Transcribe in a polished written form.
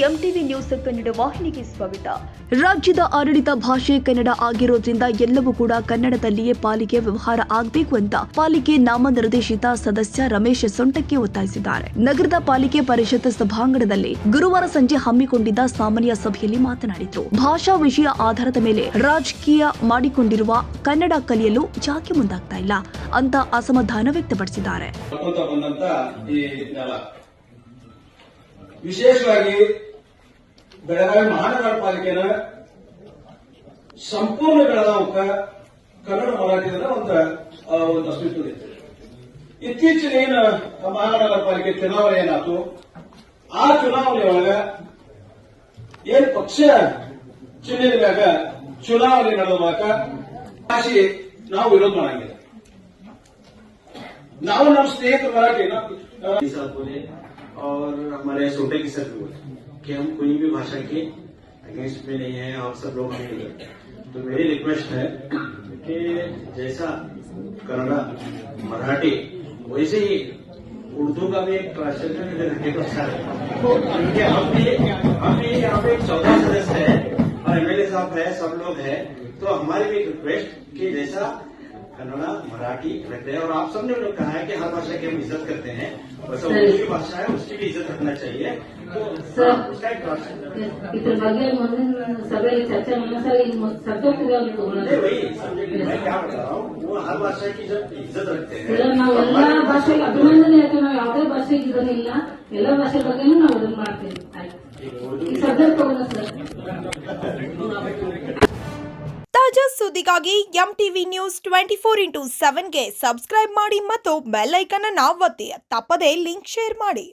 MTV news Kannada ವಾಹಿನಿಗೆ ಸ್ವಾಗತ. ರಾಜ್ಯದ ಆಡಳಿತ ಭಾಷೆ ಕನ್ನಡ ಆಗಿರೋದ್ರಿಂದ ಎಲ್ಲವೂ ಕೂಡ ಕನ್ನಡದಲ್ಲಿಯೇ ಪಾಲಿಕೆ ವ್ಯವಹಾರ ಆಗಬೇಕು ಅಂತ ಪಾಲಿಕೆ ನಾಮನಿರ್ದೇಶಿತ ಸದಸ್ಯ ರಮೇಶ್ ಸೊಂಟಕ್ಕೆ ಒತ್ತಾಯಿಸಿದ್ದಾರೆ. ನಗರದ ಪಾಲಿಕೆ ಪರಿಷತ್ ಸಭಾಂಗಣದಲ್ಲಿ ಗುರುವಾರ ಸಂಜೆ ಹಮ್ಮಿಕೊಂಡಿದ್ದ ಸಾಮಾನ್ಯ ಸಭೆಯಲ್ಲಿ ಮಾತನಾಡಿದರು. ಭಾಷಾ ವಿಷಯ ಆಧಾರದ ಮೇಲೆ ರಾಜಕೀಯ ಮಾಡಿಕೊಂಡಿರುವ ಕನ್ನಡ ಕಲಿಯಲು ಯಾಕೆ ಮುಂದಾಗ್ತಾ ಇಲ್ಲ ಅಂತ ಅಸಮಾಧಾನ ವ್ಯಕ್ತಪಡಿಸಿದ್ದಾರೆ. ವಿಶೇಷವಾಗಿ ಬೆಳಗಾವಿ ಮಹಾನಗರ ಪಾಲಿಕೆನ ಸಂಪೂರ್ಣ ಬೆಳಗಾವಕ್ಕೆ ಕನ್ನಡ ಮರಾಠಿದ ಒಂದು ಅಸ್ತಿತ್ವ ಇತ್ತು. ಇತ್ತೀಚಿನ ಏನು ಮಹಾನಗರ ಪಾಲಿಕೆ ಚುನಾವಣೆ ಏನಾಯ್ತು, ಆ ಚುನಾವಣೆಯೊಳಗ ಏನ್ ಪಕ್ಷ ಚಿಹ್ನೆ ಮ್ಯಾಗ ಚುನಾವಣೆ ನಡೆದಾಗ ಭಾಷೆ ನಾವು ವಿರೋಧ ಮಾಡಂಗಿಲ್ಲ. ನಾವು ನಮ್ಮ ಸ್ನೇಹಿತರು ಮರಾಠಿ और हमारे सोटे की सर भी बोले कि हम कोई भी भाषा के अगेंस्ट में नहीं है और सब लोग हमें करते हैं. तो मेरी रिक्वेस्ट है कि जैसा कन्नड़ा मराठी वैसे ही उर्दू का भी एक ट्रांसलेशन रखने को अच्छा है. हम भी यहाँ पे 14 सदस्य है और एमएलए साहब है, सब लोग है. तो हमारी भी रिक्वेस्ट कि जैसा कन्नड़ा मराठी रखते हैं और आप सबने लोग कहा है कि हर भाषा की हम इज्जत करते हैं, वैसा उर्दू की भाषा है उसकी भी इज्जत रखना चाहिए. तो उसका एक इतर ಬಗ್ಗೆ ಮುಂದಿನ ಸಭೆಯಲ್ಲಿ ಚರ್ಚೆ वही सब्जेक्ट मैं क्या बता रहा हूँ, वो हर भाषा की जब इज्जत रखते हैं. ನಾವು ಎಲ್ಲಾ ಭಾಷೆಗೆ ಅಭಿನಂದನೆ ಯಾಕೆ ನಾವು ಯಾವುದೇ ಭಾಷೆಗೆ ಇದನ್ನಿಲ್ಲ, ಎಲ್ಲ ಭಾಷೆ ಬಗ್ಗೆನೂ ನಾವು ಇದನ್ನ ಮಾಡ್ತೀವಿ. ಈ ಸಬ್ಜೆಕ್ಟ್ ತಗೋಣ ಸರ್. ತಾಜಾ ಸುದ್ದಿಗಾಗಿ ಎಂಟಿವಿ ನ್ಯೂಸ್ 24x7ಗೆ ಸಬ್ಸ್ಕ್ರೈಬ್ ಮಾಡಿ ಮತ್ತು ಬೆಲ್ ಐಕಾನ್ ಅನ್ನು ಒತ್ತಿ. ತಪ್ಪದೇ ಲಿಂಕ್ ಶೇರ್ ಮಾಡಿ.